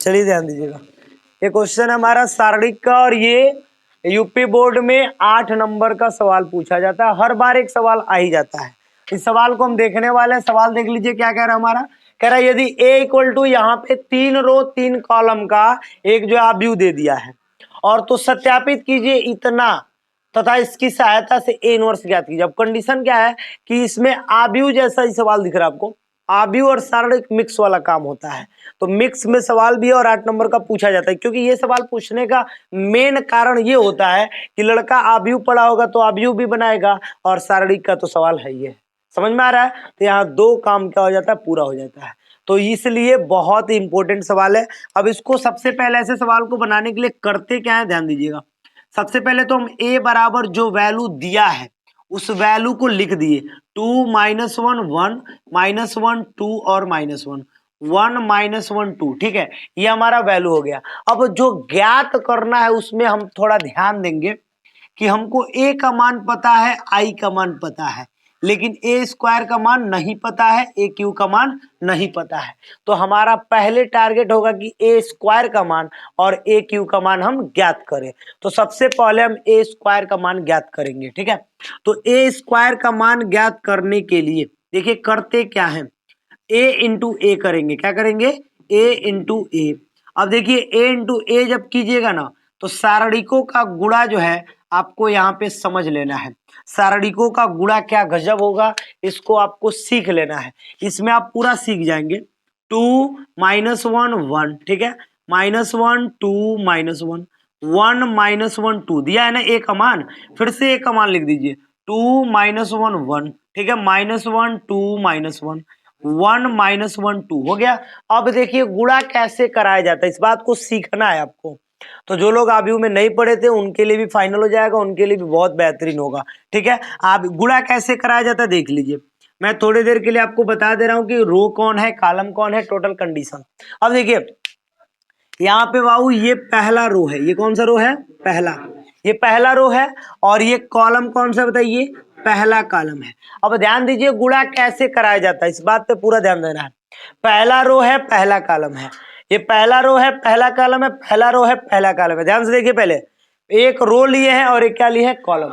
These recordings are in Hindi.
चलिए ध्यान दीजिएगा, ये क्वेश्चन है हमारा शारीरिक का और ये यूपी बोर्ड में 8 नंबर का सवाल पूछा जाता है। हर बार एक सवाल आ ही जाता है। इस सवाल को हम देखने वाले हैं। सवाल देख लीजिए क्या कह रहा है हमारा। कह रहा है यदि ए इक्वल टू यहाँ पे 3 रो 3 कॉलम का एक जो आव्यूह दे दिया है और तो सत्यापित कीजिए इतना तथा इसकी सहायता से ए इनवर्स ज्ञात कीजिए। अब कंडीशन क्या है कि इसमें आव्यूह जैसा ही सवाल दिख रहा है आपको। आव्यूह और शारीरिक मिक्स वाला काम होता है, तो मिक्स में सवाल भी है और 8 नंबर का पूछा जाता है। क्योंकि ये सवाल पूछने का मेन कारण ये होता है कि लड़का आव्यूह पढ़ा होगा तो आव्यूह भी बनाएगा और शारीरिक का तो सवाल है ही है। समझ में आ रहा है? तो यहाँ 2 काम क्या हो जाता है, पूरा हो जाता है। तो इसलिए बहुत ही इंपॉर्टेंट सवाल है। अब इसको सबसे पहले ऐसे सवाल को बनाने के लिए करते क्या है, ध्यान दीजिएगा। सबसे पहले तो हम a बराबर जो वैल्यू दिया है उस वैल्यू को लिख दिए। 2 -1 1 -1 2 और -1 1 -1 2, ठीक है, ये हमारा वैल्यू हो गया। अब जो ज्ञात करना है उसमें हम थोड़ा ध्यान देंगे कि हमको a का मान पता है, i का मान पता है, लेकिन ए स्क्वायर का मान नहीं पता है, ए क्यू का मान नहीं पता है। तो हमारा पहले टारगेट होगा कि ए स्क्वायर का मान और ए क्यू का मान हम ज्ञात करें। तो सबसे पहले हम ए स्क्वायर का मान ज्ञात करेंगे, ठीक है। तो ए स्क्वायर का मान ज्ञात करने के लिए देखिए करते क्या है, ए इंटू ए करेंगे। क्या करेंगे? ए इंटू ए। अब देखिए ए इंटू ए जब कीजिएगा ना तो सारणिकों का गुणा जो है आपको यहाँ पे समझ लेना है। सारणिकों का गुणा क्या गजब होगा, इसको आपको सीख लेना है। इसमें आप पूरा सीख जाएंगे। 2 -1 1, ठीक है, -1 2 -1 1 -1 2 दिया है ना ए का मान। फिर से ए का मान लिख दीजिए। 2 -1 1, ठीक है, -1 2 -1 1 -1 2 हो गया। अब देखिए गुणा कैसे कराया जाता है, इस बात को सीखना है आपको। तो जो लोग आव्यूह में नहीं पढ़े थे उनके लिए भी फाइनल हो जाएगा, उनके लिए भी बहुत बेहतरीन होगा, ठीक है। आप गुणा कैसे कराया जाता है देख लीजिए। मैं थोड़ी देर के लिए आपको बता दे रहा हूं कि रो कौन है, कॉलम कौन है, टोटल कंडीशन। अब देखिए यहाँ पे बाबू ये पहला रो है, ये कौन सा रो है? पहला, ये पहला रो है। और ये कॉलम कौन सा बताइए? पहला कॉलम है। अब ध्यान दीजिए गुणा कैसे कराया जाता है, इस बात पे पूरा ध्यान देना है। पहला रो है, पहला कॉलम है, ये पहला रो है, पहला कॉलम है, पहला रो है, पहला कॉलम है। ध्यान से देखिए, पहले एक रो लिए हैं और एक क्या लिए है? कॉलम।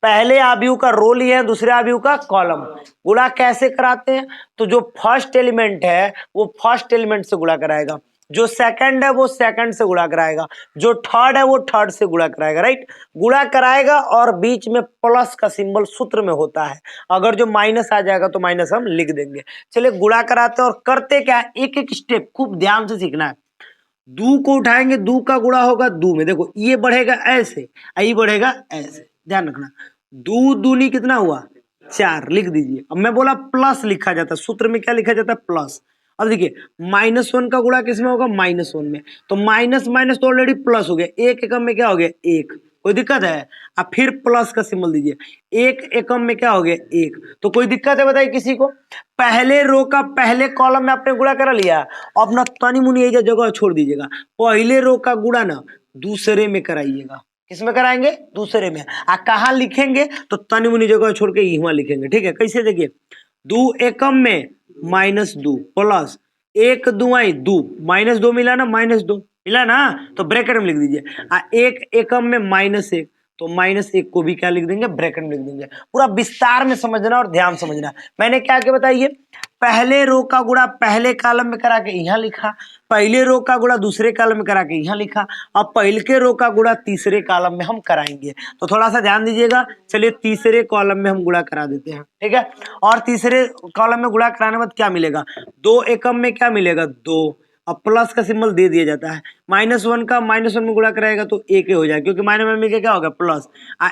पहले आव्यूह का रो लिए हैं, दूसरे आव्यूह का कॉलम। गुणा कैसे कराते हैं? तो जो फर्स्ट एलिमेंट है वो फर्स्ट एलिमेंट से गुणा कराएगा, जो सेकंड है वो सेकंड से गुणा कराएगा, जो थर्ड है वो थर्ड से गुणा कराएगा, राइट। गुणा कराएगा और बीच में प्लस का सिंबल सूत्र में होता है। अगर जो माइनस आ जाएगा तो माइनस हम लिख देंगे। चलिए गुणा कराते हैं और करते क्या है, एक एक स्टेप खूब ध्यान से सीखना है। दू को उठाएंगे, दू का गुणा होगा दू में, देखो ये बढ़ेगा ऐसे, ये बढ़ेगा ऐसे, ध्यान रखना। दू दूनी कितना हुआ? 4, लिख दीजिए। अब मैं बोला प्लस लिखा जाता है, सूत्र में क्या लिखा जाता है? प्लस। अब देखिए -1 का गुणा किसमें होगा? -1 में। तो माइनस माइनस तो ऑलरेडी प्लस हो गया, एक एकम में क्या हो गया? 1। कोई दिक्कत है? अब फिर प्लस का सिंबल दीजिए, एक एकम में क्या हो गया? 1। तो कोई दिक्कत है बताइए किसी को? पहले रो का पहले कॉलम में आपने गुणा करा लिया, अपना तनी मुनी जगह छोड़ दीजिएगा। पहले रो का गुणा ना दूसरे में कराइएगा। किसमें कराएंगे? दूसरे में। कहाँ लिखेंगे? तो तनी मुनी जगह छोड़ के यहाँ लिखेंगे, ठीक है। कैसे? देखिए 2 एकम में -2 प्लस 1 दुआई 2, -2 मिला ना, -2 मिला ना, तो ब्रैकेट में लिख दीजिए। 1 एकम में -1, तो -1 को भी क्या लिख देंगे? ब्रैकेट में लिख देंगे। पूरा विस्तार में समझना और ध्यान समझना। मैंने क्या क्या बताइए, पहले रो का गुणा पहले कॉलम में करा के यहाँ लिखा, पहले रो का गुणा दूसरे कॉलम में करा के यहाँ लिखा, अब पहले के रो का गुणा तीसरे कॉलम में हम कराएंगे। तो थोड़ा सा ध्यान दीजिएगा। चलिए तीसरे कॉलम में हम गुणा करा देते हैं, ठीक है। और तीसरे कॉलम में गुणा कराने के बाद क्या मिलेगा? 2 एकम में क्या मिलेगा? 2। अब प्लस का सिंबल दे दिया जाता है। -1 का -1 में गुणा कराएगा तो 1 हो जाएगा, क्योंकि माइनस में क्या होगा? प्लस।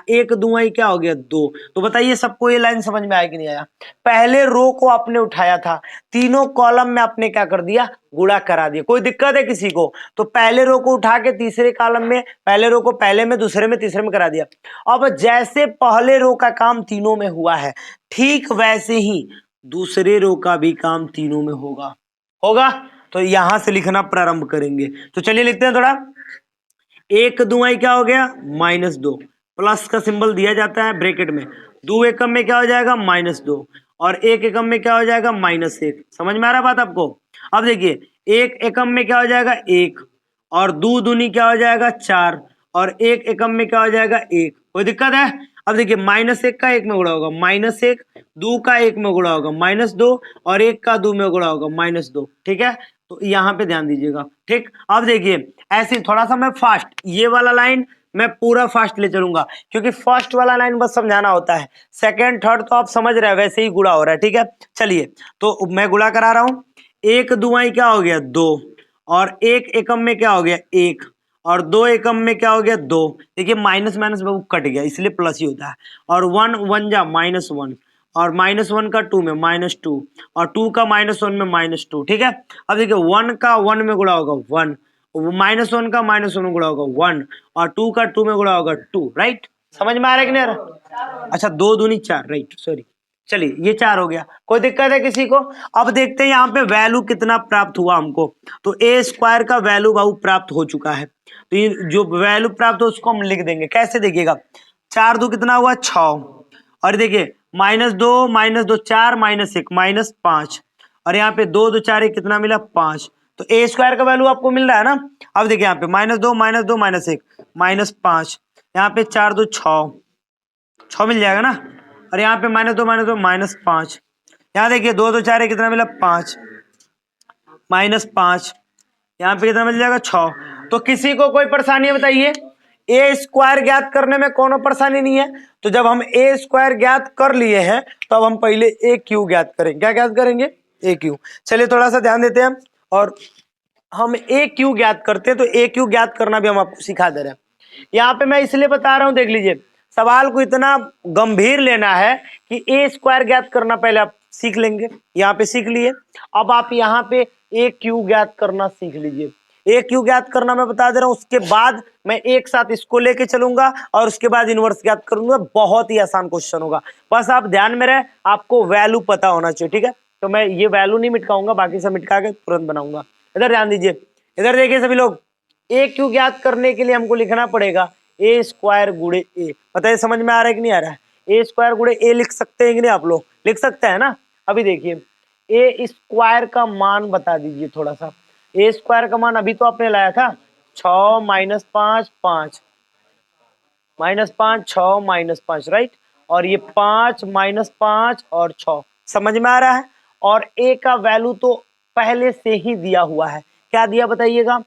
1 दुआई क्या हो गया? 2। तो बताइए सबको ये लाइन समझ में आया कि नहीं आया? पहले रो को आपने उठाया था, तीनों कॉलम में आपने क्या कर दिया? गुणा करा दिया। कोई दिक्कत है किसी को? तो पहले रो को उठा के तीसरे कॉलम में, पहले रो को पहले में, दूसरे में, तीसरे में करा दिया। अब जैसे पहले रो का काम तीनों में हुआ है, ठीक वैसे ही दूसरे रो का भी काम तीनों में होगा। तो यहां से लिखना प्रारंभ करेंगे। तो चलिए लिखते हैं थोड़ा। 1 दुआई क्या हो गया? -2, प्लस का सिंबल दिया जाता है ब्रैकेट में। 2 एकम में क्या हो जाएगा? -2, और 1 एकम में क्या हो जाएगा? -1। समझ में आ रहा बात आपको? अब देखिए एक एकम में क्या हो जाएगा 1, और दो दूनी क्या हो जाएगा 4, और एक एकम में क्या हो जाएगा 1। कोई दिक्कत है? अब देखिए -1 का 1 में गुणा होगा -1, 2 का 1 में गुणा होगा -2, और 1 का 2 में गुणा होगा -2। ठीक है, तो यहाँ पे ध्यान दीजिएगा। ठीक, अब देखिए ऐसे थोड़ा सा मैं फास्ट, ये वाला लाइन मैं पूरा फास्ट ले चलूंगा, क्योंकि फर्स्ट वाला लाइन बस समझाना होता है, सेकंड थर्ड तो आप समझ रहे हैं, वैसे ही गुणा हो रहा है। ठीक है, चलिए तो मैं गुणा करा रहा हूं। एक दुआई क्या हो गया 2, और एक एकम में क्या हो गया 1, और दो एकम में क्या हो गया 2। देखिए माइनस माइनस में वो कट गया, इसलिए प्लस ही होता है। और 1 1 जा -1, और -1 का 2 में -2, और 2 का -1 में -2। ठीक है, अब देखिए 1 का 1 में गुणा होगा 1, -1 का -1 में गुणा होगा 1, और 2 का 2 में गुणा होगा 2। राइट, समझ में आ रहा है कि नहीं आ रहा? अच्छा, 2 दूनी 4, राइट, सॉरी। चलिए ये 4 हो गया, कोई दिक्कत है किसी को? अब देखते हैं यहाँ पे वैल्यू कितना प्राप्त हुआ हमको। तो ए स्क्वायर का वैल्यू बाबू प्राप्त हो चुका है, तो ये जो वैल्यू प्राप्त हो उसको हम लिख देंगे। कैसे देखिएगा, 4 2 कितना हुआ 6, और देखिए -2 -2 4 -1 -5, और यहाँ पे 2 2 4 1 कितना मिला 5। तो ए स्क्वायर का वैल्यू आपको मिल रहा है ना। अब देखिए यहाँ पे -2 -2 -1 -5, यहाँ पे 4 2 6 मिल जाएगा ना, और यहाँ पे -2 -2 -5, यहाँ देखिए 2 2 4 कितना मिला 5 -5, यहाँ पे कितना मिल जाएगा 6। तो किसी को कोई परेशानी है बताइए? ए स्क्वायर ज्ञात करने में कोनो परेशानी नहीं है। तो जब हम ए स्क्वायर ज्ञात कर लिए हैं, तो अब हम पहले ए क्यू ज्ञात करेंगे। क्या ज्ञात करेंगे? ए क्यू। चलिए थोड़ा सा ध्यान देते हैं, और हम ए क्यू ज्ञात करते हैं। तो ए क्यू ज्ञात करना भी हम आपको सिखा दे रहे हैं। यहाँ पे मैं इसलिए बता रहा हूँ, देख लीजिए, सवाल को इतना गंभीर लेना है कि ए स्क्वायर ज्ञात करना पहले आप सीख लेंगे। यहाँ पे सीख लिए, अब आप यहाँ पे ए क्यू ज्ञात करना सीख लीजिए। ए क्यू ज्ञात करना मैं बता दे रहा हूँ, उसके बाद मैं एक साथ इसको लेके चलूंगा, और उसके बाद इनवर्स ज्ञात करूंगा। बहुत ही आसान क्वेश्चन होगा, बस आप ध्यान में रहे, आपको वैल्यू पता होना चाहिए। ठीक है, तो मैं ये वैल्यू नहीं मिटकाऊंगा, बाकी सब मिटका के तुरंत बनाऊंगा। इधर ध्यान दीजिए, इधर देखिए सभी लोग, ए क्यू ज्ञात करने के लिए हमको लिखना पड़ेगा ए स्क्वायर गुणे ए। बताइए समझ में आ रहा है कि नहीं आ रहा है? ए स्क्वायर गुणे ए लिख सकते हैं कि नहीं? आप लोग लिख सकते हैं ना। अभी देखिए ए स्क्वायर का मान बता दीजिए थोड़ा सा। ए स्क्वायर का मान अभी तो आपने लाया था 6 -5 5 -5 6 -5, राइट। और ये 5 -5 और 6, समझ में आ रहा है? और ए का वैल्यू तो पहले से ही दिया हुआ है। क्या दिया बताइएगा?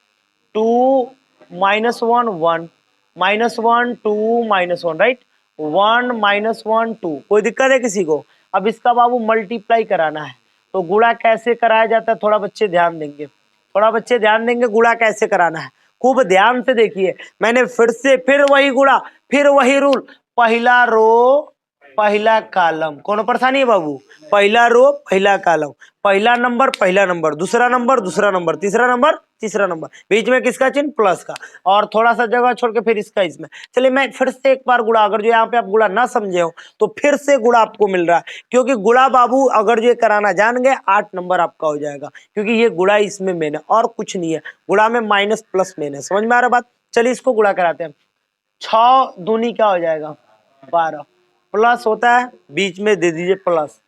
2 -1 1 -1 2 -1, राइट। 1 -1 2। कोई दिक्कत है किसी को? अब इसका बाबू मल्टीप्लाई कराना है, तो गुणा कैसे कराया जाता है थोड़ा बच्चे ध्यान देंगे, थोड़ा बच्चे ध्यान देंगे। गुणा कैसे कराना है खूब ध्यान से देखिए। मैंने फिर वही गुणा, फिर वही रूल, पहला रो पहला कॉलम। कोनो परेशानी है बाबू? पहला रो पहला कॉलम, पहला नंबर दूसरा नंबर तीसरा नंबर, बीच में किसका चिन्ह? प्लस का, और थोड़ा सा जगह छोड़ के फिर इसका इसमें। चलिए मैं फिर से एक बार गुणा, अगर जो यहाँ पे आप गुणा ना समझे हो तो फिर से गुणा आपको मिल रहा है, क्योंकि गुणा बाबू अगर जो कराना जान गए 8 नंबर आपका हो जाएगा, क्योंकि ये गुणा इसमें मेन है और कुछ नहीं है। गुणा में माइनस प्लस मेन है, समझ में आ रहा बात? चलिए इसको गुणा कराते हैं। 6 दूनी क्या हो जाएगा 12, प्लस होता है बीच में दे दीजिए प्लस,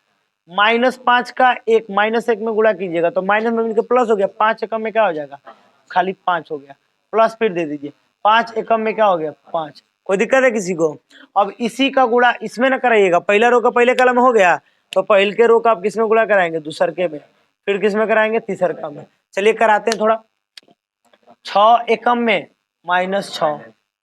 -5 का -1 में गुणा कीजिएगा तो माइनस में मिलकर प्लस हो गया, 5 एकम में क्या हो जाएगा? खाली 5 हो गया, प्लस फिर दे दीजिए, 5 एकम में क्या हो गया? 5। कोई दिक्कत है किसी को? अब इसी का गुणा इसमें ना कराइएगा, पहला रो का पहले कलम हो गया, तो पहले के रो का आप किसमें गुणा कराएंगे? दूसरे में, फिर किसमें कराएंगे? तीसरे में। चलिए कराते हैं थोड़ा। 6 एकम में -6,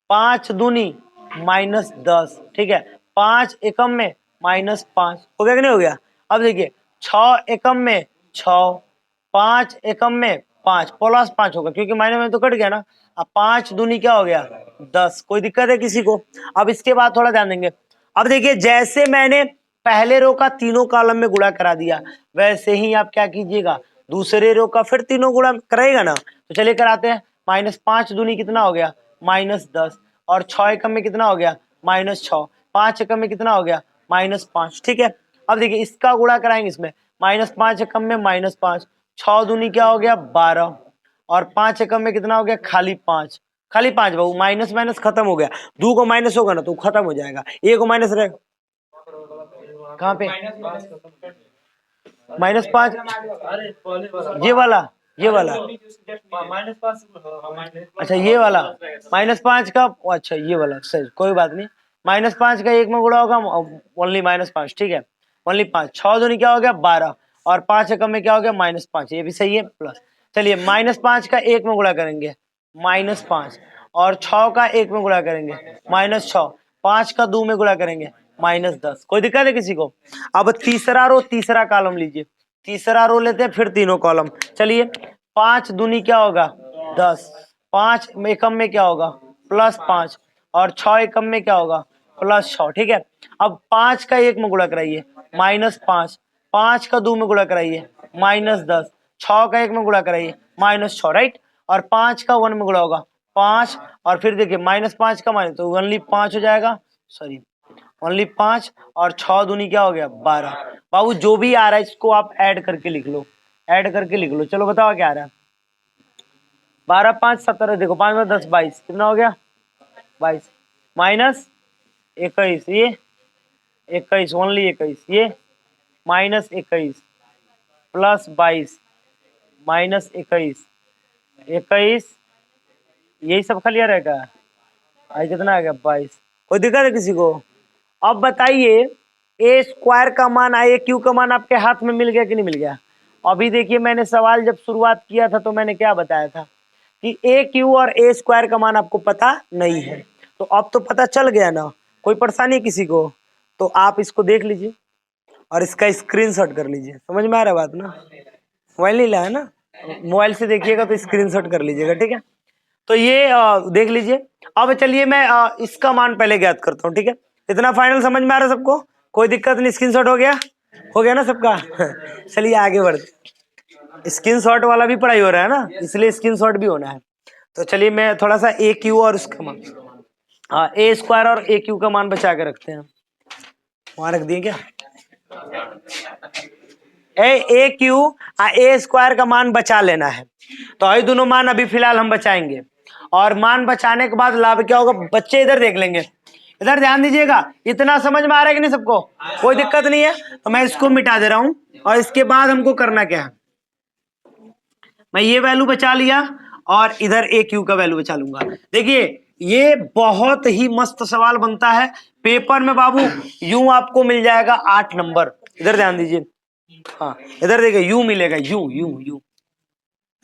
5 दूनी -10, ठीक है, 5 एकम में -5, हो गया कि नहीं हो गया? अब देखिए 6 एकम में 6, 5 एकम में 5, प्लस 5 होगा क्योंकि माइनस में तो कट गया ना। अब 5 दूनी क्या हो गया? 10। कोई दिक्कत है किसी को? अब इसके बाद थोड़ा ध्यान देंगे। अब देखिए जैसे मैंने पहले रो का तीनों कॉलम में गुणा करा दिया, वैसे ही आप क्या कीजिएगा? दूसरे रो का फिर तीनों गुणा कराएगा ना। तो चलिए कराते हैं। -5 दूनी कितना हो गया? -10, और 6 एकम में कितना हो गया? -6, 5 एकम में कितना हो गया? -5, ठीक है। अब देखिए इसका गुणा कराएंगे इसमें, -5 एकम में -5, 6 दूनी क्या हो गया? 12, और 5 एकम में कितना हो गया? खाली 5, खाली 5 बाबू, माइनस माइनस खत्म हो गया। 2 को माइनस होगा ना तो खत्म हो जाएगा, ए को माइनस रहेगा कहाँ पे? -5 ये वाला ये वाला, अच्छा ये वाला -5 का, अच्छा ये वाला सही, कोई बात नहीं। -5 का 1 में गुणा होगा ओनली -5, ठीक है, ओनली 5, 6 दूनी क्या हो गया 12, और 5 एकम में क्या हो गया -5, ये भी सही है प्लस। चलिए -5 का 1 में गुणा करेंगे -5, और 6 का 1 में गुणा करेंगे -6, 5 का 2 में गुणा करेंगे -10। कोई दिक्कत है किसी को? अब तीसरा रो तीसरा कॉलम लीजिए, तीसरा रो लेते हैं फिर तीनों कॉलम। चलिए 5 दूनी क्या होगा 10, 5 एकम में क्या होगा +5, और 6 एकम में क्या होगा +6, ठीक है। अब 5 का 1 में गुणा कराइए -5, 5 का 2 में गुणा कराइए -10, 6 का 1 में गुणा कराइए -6, राइट। और 5 का 1 में गुणा होगा 5, और फिर देखिए -5 का माइनस, तो ओनली 5 हो जाएगा, सॉरी ओनली 5, और 6 दूनी क्या हो गया 12। बाबू जो भी आ रहा है इसको आप ऐड करके लिख लो, ऐड करके लिख लो। चलो बताओ क्या आ रहा है। 12 5 17, देखो 5 में 10 22, कितना हो गया 22, -21, ये 21, ओनली 21, ये -21 +22 -21 21, यही सब क्लियर है क्या? आज कितना आ गया 22। कोई दिक्कत है किसी को? अब बताइए ए स्क्वायर का मान ए क्यू का मान आपके हाथ में मिल गया कि नहीं मिल गया? अभी देखिए मैंने सवाल जब शुरुआत किया था तो मैंने क्या बताया था कि ए क्यू और ए स्क्वायर का मान आपको पता नहीं है, तो अब तो पता चल गया ना, कोई परेशानी है किसी को? तो आप इसको देख लीजिए और इसका स्क्रीनशॉट कर लीजिए। समझ में आ रहा है बात ना? मोबाइल नहीं लाया ना, मोबाइल से देखिएगा तो स्क्रीनशॉट कर लीजिएगा, ठीक है। तो ये देख लीजिए। अब चलिए मैं इसका मान पहले ज्ञात करता हूँ, ठीक है। इतना फाइनल समझ में आ रहा है सबको? कोई दिक्कत नहीं, स्क्रीनशॉट हो गया ना सबका? चलिए आगे बढ़ते। स्क्रीनशॉट वाला भी पढ़ाई हो रहा है ना, इसलिए स्क्रीनशॉट भी होना है। तो चलिए मैं थोड़ा सा ए क्यू और उसका मान, हाँ ए स्क्वायर और ए क्यू का मान बचा के रखते हैं। वहां रख दिए क्या? ए क्यू ए स्क्वायर का मान बचा लेना है, तो ये दोनों मान अभी फिलहाल हम बचाएंगे, और मान बचाने के बाद लाभ क्या होगा बच्चे इधर देख लेंगे। इधर ध्यान दीजिएगा, इतना समझ में आ रहा है कि नहीं सबको? कोई दिक्कत नहीं है, तो मैं इसको मिटा दे रहा हूं, और इसके बाद हमको करना क्या है, मैं ये वैल्यू बचा लिया और इधर ए क्यू का वैल्यू बचा लूंगा। देखिए ये बहुत ही मस्त सवाल बनता है पेपर में बाबू, यूं आपको मिल जाएगा 8 नंबर। इधर ध्यान दीजिए, हाँ इधर देखिए यू मिलेगा, यू यू यू,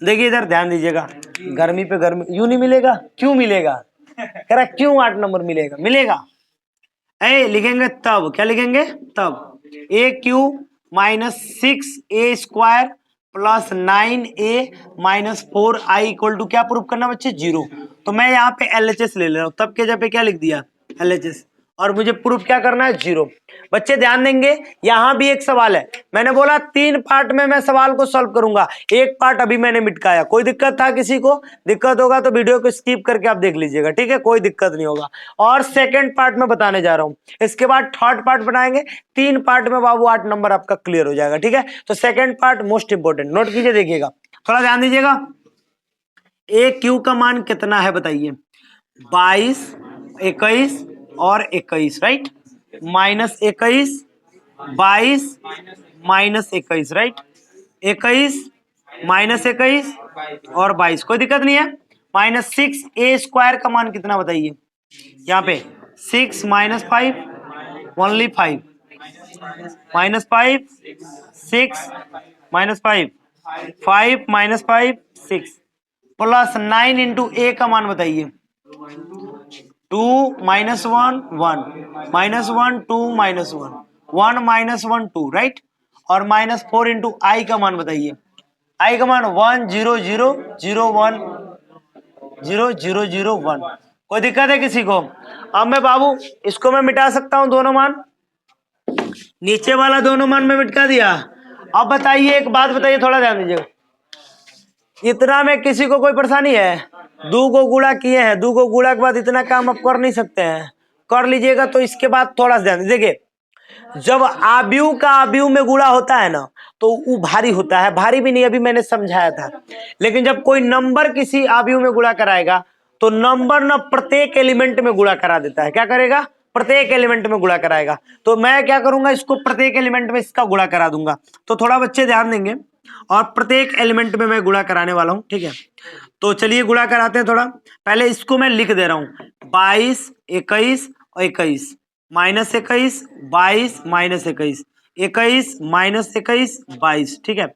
देखिए इधर ध्यान दीजिएगा, गर्मी पे गर्मी, यू नहीं मिलेगा, क्यों मिलेगा? कह रहा क्यों 8 नंबर मिलेगा? मिलेगा ए लिखेंगे तब, क्या लिखेंगे तब, a cube -6a² +9a -4i equal to क्या प्रूफ करना बच्चे 0। तो मैं यहाँ पे LHS ले ले रहा हूँ, तब के जगह पे क्या लिख दिया LHS, और मुझे प्रूफ क्या करना है 0। बच्चे ध्यान देंगे, यहाँ भी एक सवाल है, मैंने बोला 3 पार्ट में मैं सवाल को सॉल्व करूंगा, एक पार्ट अभी मैंने मिटकाया। कोई दिक्कत था किसी को? दिक्कत होगा तो वीडियो को स्किप करके आप देख लीजिएगा, ठीक है, कोई दिक्कत नहीं होगा। और सेकंड पार्ट में बताने जा रहा हूं, इसके बाद थर्ड पार्ट बनाएंगे, 3 पार्ट में बाबू 8 नंबर आपका क्लियर हो जाएगा, ठीक है। तो second part most important, note कीजिए, देखिएगा थोड़ा ध्यान दीजिएगा। ए क्यू का मान कितना है बताइए? 22 21 और 21, राइट, -21 22 -21, राइट, 21 -21 और 22, कोई दिक्कत नहीं है। -6a² का मान कितना बताइए? यहाँ पे 6 -5 ओनली 5, -5 6 -5 5 -5 6 +9 इंटू ए का मान बताइए? 2 -1 1 -1 2 -1 1 -1 2, राइट, और -4 इंटू आई का मान बताइए? आई का मान 1 0 0 0 1 0 0 0 1। कोई दिक्कत है किसी को? अब मैं बाबू इसको मैं मिटा सकता हूं, दोनों मान, नीचे वाला दोनों मान में मिटा दिया। अब बताइए एक बात बताइए, थोड़ा ध्यान दीजिएगा, इतना में किसी को कोई परेशानी है? 2 को गुणा किए हैं, 2 को गुणा के बाद इतना काम आप कर नहीं सकते हैं, कर लीजिएगा। तो इसके बाद थोड़ा सा ध्यान देखिए, जब आव्यूह का आव्यूह में गुणा होता है ना तो वो भारी होता है, भारी भी नहीं, अभी मैंने समझाया था। लेकिन जब कोई नंबर किसी आव्यूह में गुणा कराएगा तो नंबर ना प्रत्येक एलिमेंट में गुणा करा देता है। क्या करेगा? प्रत्येक एलिमेंट में गुणा कराएगा। तो मैं क्या करूंगा, इसको प्रत्येक एलिमेंट में इसका गुणा करा दूंगा। तो थोड़ा बच्चे ध्यान देंगे, और प्रत्येक एलिमेंट में मैं गुणा कराने वाला हूं, ठीक है। तो चलिए गुणा कराते हैं थोड़ा। पहले इसको मैं लिख दे रहा हूं, 22, 21 और 21, -21, 22, -21, 21, -21, 22, ठीक है।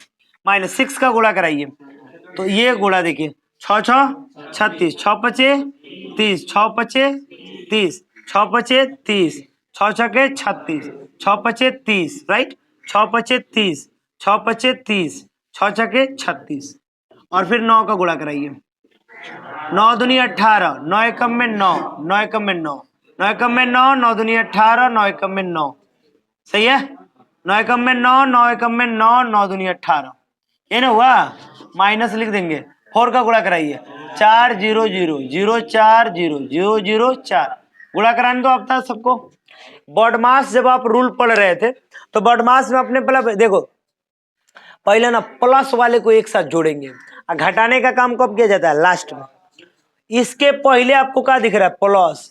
-6 का गुणा कराइए, तो ये गुणा देखिए, 6 6 36, 6 पचे 30, 6 पचे 30, 6 पचे 30, 6 छके 36, 6 पचे 30, राइट, 6 पचे 30, 6 पचे 30, 6 छके 36, और फिर 9 का गुणा कराइए, 9 दूनी 18, 9 एकम में 9, 9 एकम में 9, 9 एकम में 9, 9 दूनी 18, 9 एकम में 9, सही है। 9 एकम में 9, 9 एकम में 9, 9 दूनी 18, ये ना हुआ। माइनस लिख देंगे, 4 का गुणा कराइए, 4 0 0 0 4 0 0 0 4, गुणा कराने दो आप सबको। बॉडमास जब आप रूल पढ़ रहे थे तो बॉडमास में अपने पहले देखो, पहले ना प्लस वाले को एक साथ जोड़ेंगे, और घटाने का काम कब किया जाता है, लास्ट में। इसके पहले आपको क्या दिख रहा है, प्लस,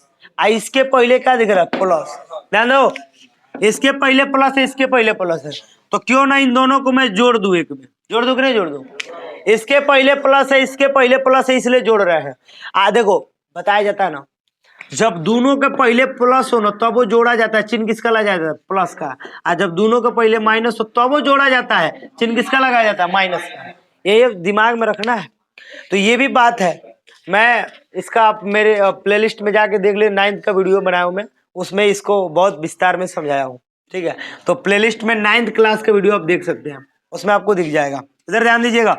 इसके पहले क्या दिख रहा है, प्लस, ध्यान दो, इसके पहले प्लस है, इसके पहले प्लस है, तो क्यों ना इन दोनों को मैं जोड़ दूं, एक में जोड़ दूं कि नहीं जोड़ दूं। इसके पहले प्लस है, इसके पहले प्लस है, इसलिए जोड़ रहे हैं। देखो बताया जाता है ना, जब दोनों के पहले प्लस हो ना तब वो जोड़ा जाता है, चिन्ह किसका लगाया जाता है, प्लस का। और जब दोनों के पहले माइनस हो तब वो जोड़ा जाता है, चिन्ह किसका लगाया जाता है, माइनस का। ये दिमाग में रखना है। तो ये भी बात है, मैं इसका आप मेरे प्लेलिस्ट में जाके देख ले, 9th का वीडियो बनाया हूं मैं, उसमें इसको बहुत विस्तार में समझाया हूँ, ठीक है। तो प्लेलिस्ट में 9th क्लास का वीडियो आप देख सकते हैं, उसमें आपको दिख जाएगा। इधर ध्यान दीजिएगा,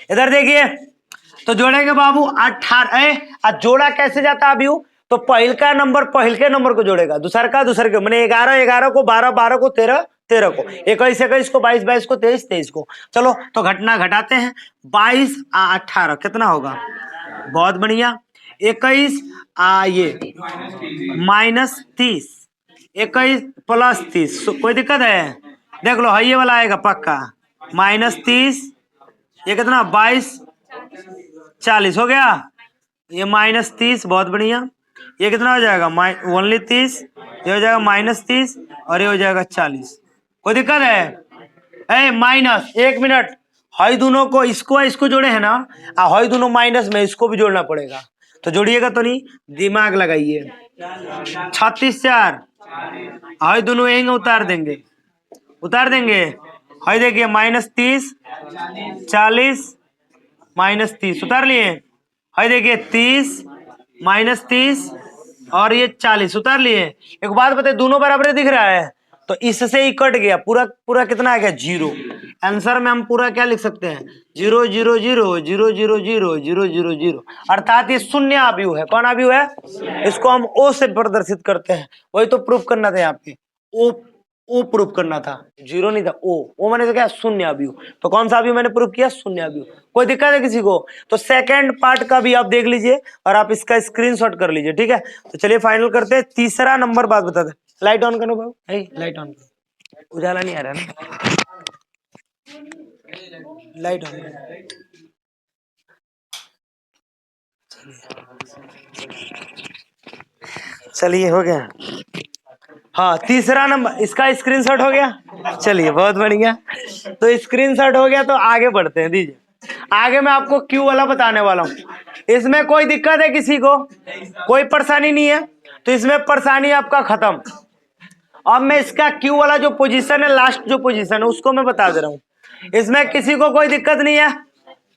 इधर देखिए, तो जोड़ेंगे बाबू 18, जोड़ा कैसे जाता है अभी, तो पहल का नंबर पहल के नंबर को जोड़ेगा, दूसर का दूसर के, मैंने 11 11 को, 12 12 को, 13 13 को, 21 21 को, 22 22 को, 23 23 को। चलो तो घटना घटाते हैं, 22 18 कितना होगा, बहुत बढ़िया, 21 ये -30, 21 + 30, कोई दिक्कत है, देख लो, ये वाला आएगा पक्का, -30, ये कितना 22 40 हो गया, ये -30, बहुत बढ़िया, ये कितना हो जाएगा, ओनली 30, ये हो जाएगा -30, और ये हो जाएगा 40, कोई दिक्कत है, माइनस, 1 मिनट, हई दोनों को, इसको जोड़े है ना, हई दोनों माइनस में, इसको भी जोड़ना पड़ेगा, तो जोड़िएगा तो नहीं, दिमाग लगाइए, 36 4, हई दोनों यहीं उतार देंगे, हई देखिए, -30 40 -30 उतार लिए, हई देखिए 30 -30 और ये 40 उतार लिए। एक बात बताइए, दोनों बराबर दिख रहा है, तो इससे ही कट गया, पूरा पूरा कितना आ गया, 0। आंसर में हम पूरा क्या लिख सकते हैं, 0 0 0 0 0 0 0 0 0, अर्थात ये शून्य अवयव है। कौन अवयव है, इसको हम ओ से प्रदर्शित करते हैं, वही तो प्रूफ करना था यहाँ पे, ओ प्रूफ करना था, 0 नहीं था, ओ मैंने तो क्या, शून्य अवयव। तो कौन सा अवयव मैंने प्रूफ किया, शून्य अवयव। कोई दिक्कत है किसी को, तो सेकंड पार्ट का भी आप देख लीजिए और आप इसका स्क्रीनशॉट कर लीजिए, ठीक है। तो चलिए फाइनल करते हैं, तीसरा नंबर बात बता दे, लाइट ऑन करो बाबू, लाइट ऑन करो, उजाला नहीं आ रहा ना, लाइट ऑन करो। चलिए हो गया, हाँ तीसरा नंबर, इसका स्क्रीनशॉट हो गया, चलिए बहुत बढ़िया। तो स्क्रीनशॉट हो गया, तो आगे बढ़ते हैं, दीजिए। आगे मैं आपको क्यू वाला बताने वाला हूँ, इसमें कोई दिक्कत है किसी को, कोई परेशानी नहीं है, तो इसमें परेशानी आपका खत्म। अब मैं इसका क्यू वाला जो पोजीशन है, लास्ट जो पोजीशन है, उसको मैं बता दे रहा हूँ, इसमें किसी को कोई दिक्कत नहीं है।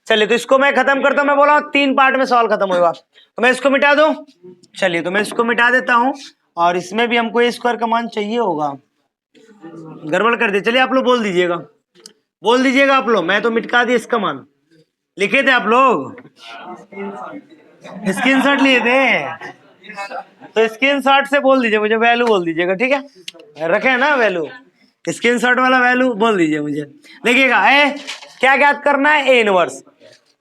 चलिए तो इसको मैं खत्म करता हूँ, मैं बोला 3 पार्ट में सवाल खत्म होगा, तो मैं इसको मिटा दूं। चलिए तो मैं इसको मिटा देता हूँ, और इसमें भी हमको ए स्क्वायर का मान चाहिए होगा, गड़बड़ कर दिया। चलिए आप लोग बोल दीजिएगा आप लोग, मैं तो मिटका दिया इसका मान, लिखे थे आप लोग, स्क्रीनशॉट लिए थे, तो स्क्रीनशॉट से बोल दीजिए मुझे, वैल्यू बोल दीजिएगा, ठीक है, रखे ना वैल्यू, स्क्रीनशॉट वाला वैल्यू बोल दीजिए मुझे। देखिएगा क्या ज्ञात करना है, ए इनवर्स,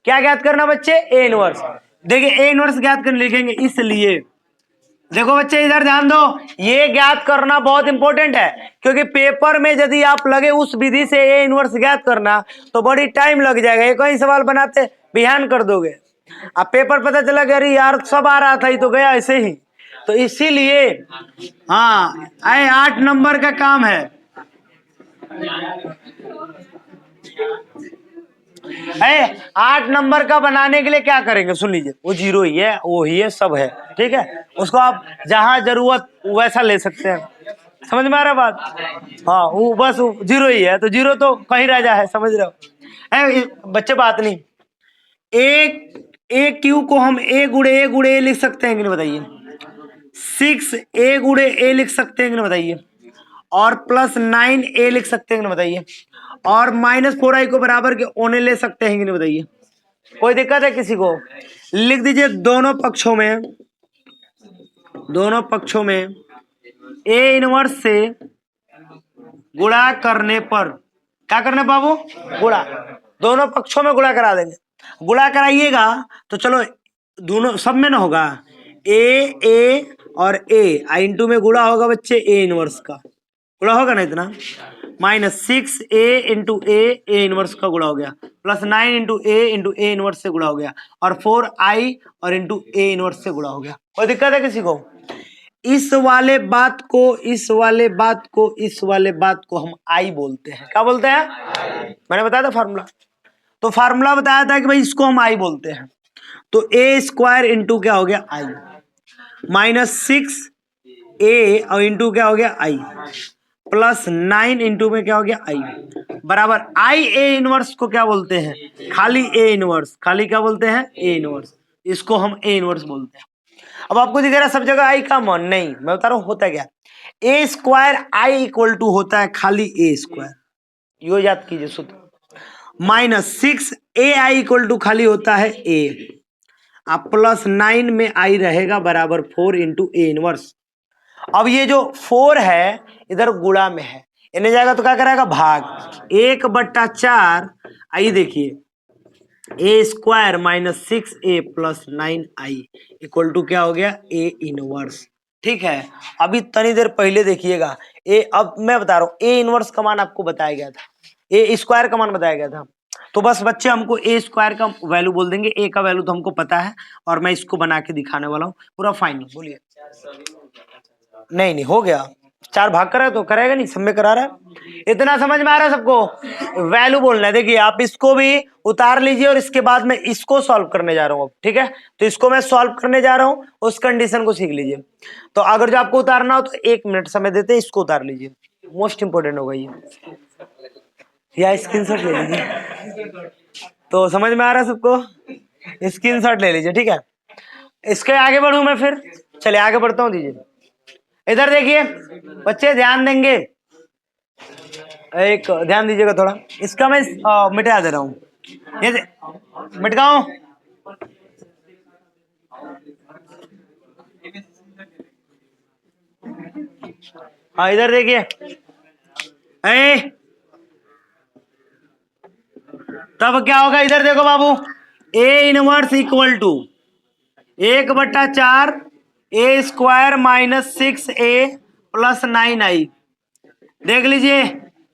क्या ज्ञात करना बच्चे, ए इनवर्स। देखिए ए इनवर्स ज्ञात करने लिखेंगे, इसलिए देखो बच्चे इधर ध्यान दो, ये ज्ञात करना बहुत इंपॉर्टेंट है, क्योंकि पेपर में यदि आप लगे उस विधि से ए इनवर्स ज्ञात करना तो बड़ी टाइम लग जाएगा, एक ही सवाल बनाते बिहान कर दोगे, अब पेपर पता चला कि अरे यार सब आ रहा था, ही तो गया ऐसे ही। तो इसीलिए हाँ 8 नंबर का काम है, है 8 नंबर का बनाने के लिए क्या करेंगे, सुन लीजिए, वो जीरो ही है, वो ही है, सब है, ठीक है। उसको आप जहां जरूरत वैसा ले सकते हैं, समझ में आ रहा बात। हाँ वो बस जीरो ही है, तो जीरो तो कहीं राजा है, समझ रहे हो। बच्चे बात नहीं, ए क्यू को हम ए गुड़े ए लिख सकते हैं कि नहीं बताइए। 6 ए गुड़े ए लिख सकते हैं कि नहीं बताइए। और प्लस 9 ए लिख सकते हैं कि नहीं बताइए। और -4i को बराबर के ओने ले सकते हैं कि नहीं बताइए। कोई दिक्कत है किसी को? लिख दीजिए दोनों पक्षों में ए इनवर्स से गुणा करने पर, क्या करने बाबू, गुणा, दोनों पक्षों में गुणा करा देंगे। गुणा कराइएगा तो चलो दोनों सब में ना होगा, ए और ए इंटू में गुणा होगा बच्चे ए इनवर्स का, गुणा होगा ना इतना, -6a इंटू ए इनवर्स का गुणा हो गया, प्लस 9 इंटू ए इनवर्स से गुणा हो गया, और 4i और इंटू ए इनवर्स से गुणा हो गया। कोई दिक्कत है किसी को? इस वाले बात को हम आई बोलते हैं। क्या बोलते हैं? मैंने बताया था फार्मूला, तो फार्मूला बताया था कि भाई इसको हम आई बोलते हैं। तो ए स्क्वायर इंटू क्या हो गया आई, -6a और इंटू क्या हो गया आई, प्लस 9 इंटू में क्या हो गया आई, बराबर आई ए इनवर्स को क्या बोलते हैं, खाली ए इनवर्स, खाली क्या बोलते हैं, ए इनवर्स, इसको हम ए इनवर्स बोलते हैं। अब आपको दिख रहा है सब जगह आई का मान, नहीं मैं बता रहा हूं होता क्या, ए स्क्वायर आई इक्वल टू होता है खाली ए स्क्वायर, यो याद कीजिए सूत्र, -6 ai इक्वल टू खाली होता है ए, आप प्लस 9 में आई रहेगा बराबर 4 इंटू ए इनवर्स। अब ये जो 4 है इधर गुणा में है, इन्हें जाएगा तो क्या कराएगा भाग, 1/4, आइए देखिए, A square -6a plus 9i equal to क्या हो गया, ए इनवर्स। ठीक है, अभी तनी देर पहले देखिएगा ए, अब मैं बता रहा हूं ए इनवर्स का मान आपको बताया गया था, ए स्क्वायर का मान बताया गया था, तो बस बच्चे हमको ए स्क्वायर का वैल्यू बोल देंगे, ए का वैल्यू तो हमको पता है और मैं इसको बना के दिखाने वाला हूँ पूरा फाइनल। बोलिए। नहीं हो गया, 4 भाग करा तो करेगा नहीं, सब में करा रहा है, इतना समझ में आ रहा है सबको। वैल्यू बोलना है, देखिए आप इसको भी उतार लीजिए और इसके बाद मैं इसको सॉल्व करने जा रहा हूँ अब, ठीक है, तो इसको मैं सॉल्व करने जा रहा हूँ, उस कंडीशन को सीख लीजिए। तो अगर जो आपको उतारना हो तो 1 मिनट समय देते हैं, इसको उतार लीजिए, मोस्ट इंपोर्टेंट होगा ये, या स्क्रीनशॉट ले लीजिए। तो समझ में आ रहा है सबको, स्क्रीनशॉट ले लीजिए, ठीक है। इसके आगे बढ़ू मैं फिर, चलिए आगे बढ़ता हूँ, दीजिए इधर देखिए बच्चे ध्यान देंगे, एक ध्यान दीजिएगा थोड़ा, इसका मैं मिटा दे रहा हूँ, ये मिटकाओ, हाँ इधर देखिए, तब क्या होगा, इधर देखो बाबू, A inverse equal to 1/4 A square -6a plus 9i। देख लीजिए,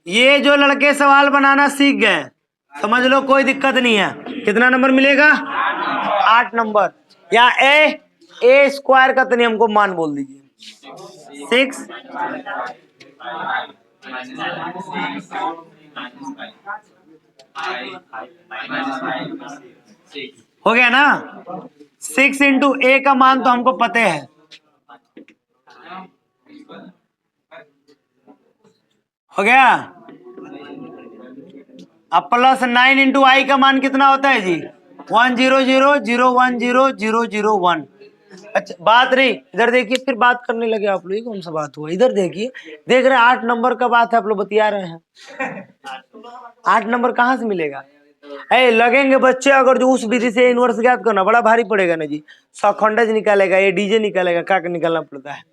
ये जो लड़के सवाल बनाना सीख गए, समझ लो कोई दिक्कत नहीं है। कितना नंबर मिलेगा, 8 नंबर। या ए स्क्वायर का तो नहीं, हमको मान बोल दीजिए 6 हो गया ना, 6 इंटू ए का मान तो हमको पता है, हो गया। अब प्लस 9 इंटू आई का मान कितना होता है जी, 10000100001। अच्छा बात रही, इधर देखिए, फिर बात करने लगे आप लोग, कौन सा बात हुआ, इधर देखिए, देख रहे हैं 8 नंबर का बात है, आप लोग बतिया रहे हैं, 8 नंबर कहाँ से मिलेगा, लगेंगे बच्चे, अगर जो उस विधि से इनवर्स ज्ञात करना बड़ा भारी पड़ेगा ना जी, सखंडज निकालेगा, ये डीजे निकालेगा, क्या निकालना पड़ता है,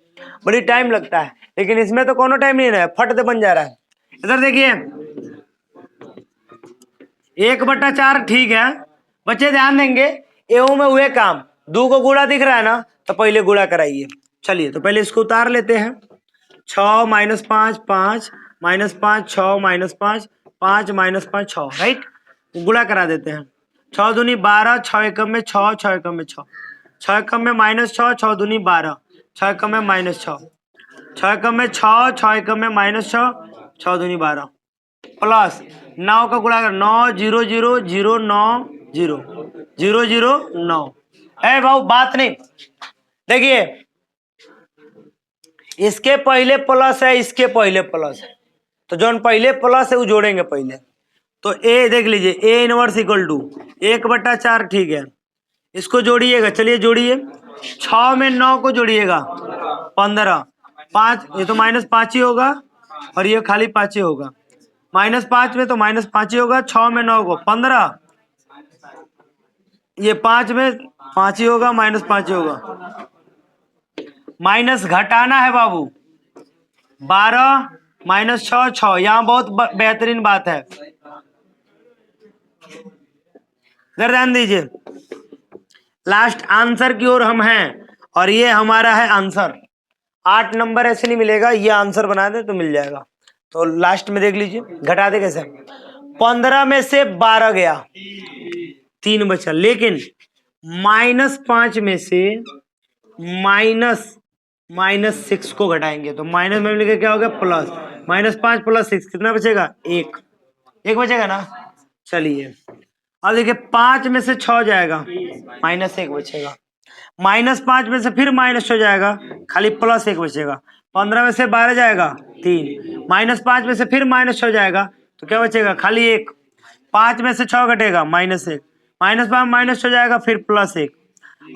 बड़ी टाइम लगता है, लेकिन इसमें तो कोनो टाइम नहीं है, फट से बन जा रहा है। इधर देखिए 1/4, ठीक है बच्चे ध्यान देंगे, एवं में हुए काम, 2 को गुणा दिख रहा है ना, तो पहले गुणा कराइए। चलिए तो पहले इसको उतार लेते हैं, 6 -5 5 -5 6 -5 5 -5 6, राइट, गुणा करा देते हैं, 6 दूनी 12, 6 एकम में 6, 6 एकम में 6, 6 एकम में -6, 6 दूनी 12, 6 एकम में -6, 6 एकम में 6, 6 एकम में -6, 6 दूनी 12, प्लस 9 का गुणा कर 9 0 0 0 9 0 0 0 9 है भाऊ, बात नहीं। देखिए इसके पहले प्लस है, इसके पहले प्लस है, तो जो पहले प्लस है वो जोड़ेंगे पहले। तो ए देख लीजिए, ए इनवर्स इक्वल टू 1/4, ठीक है। इसको जोड़िएगा, चलिए जोड़िए। 6 में 9 को जोड़िएगा 15, 5 ये तो -5 ही होगा और ये खाली 5 ही होगा। -5 में तो -5 ही होगा। 6 में 9 को 15, ये 5 में 5 ही होगा, -5 ही होगा। माइनस घटाना है बाबू, 12 -6 6। यहाँ बहुत बेहतरीन बात है, इधर ध्यान दीजिए। लास्ट आंसर की ओर हम हैं और ये हमारा है आंसर। 8 नंबर ऐसे नहीं मिलेगा, ये आंसर बना दे तो मिल जाएगा। तो लास्ट में देख लीजिए घटा दे कैसे। 15 में से 12 गया, 3 बचा, लेकिन -5 में से -6 को घटाएंगे तो माइनस में लिखे क्या हो गया, प्लस। -5 + 6 कितना बचेगा, 1 बचेगा ना। चलिए अब देखिए 5 में से 6 जाएगा, -1 बचेगा। -5 में से फिर माइनस हो जाएगा, खाली +1 बचेगा। 15 में से 12 जाएगा 3, -5 में से फिर माइनस हो जाएगा तो क्या बचेगा, खाली 1। 5 में से 6 घटेगा, -1, -5 माइनस हो जाएगा फिर +1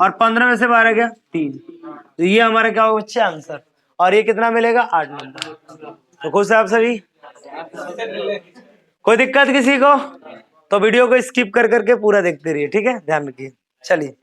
और 15 में से 12 गया 3। तो ये हमारा क्या होगा बच्चे, आंसर। और ये कितना मिलेगा, 8 नंबर। तो खुश है आप सभी, कोई दिक्कत किसी को? तो वीडियो को स्किप कर करके पूरा देखते रहिए, ठीक है, ध्यान रखिए। चलिए।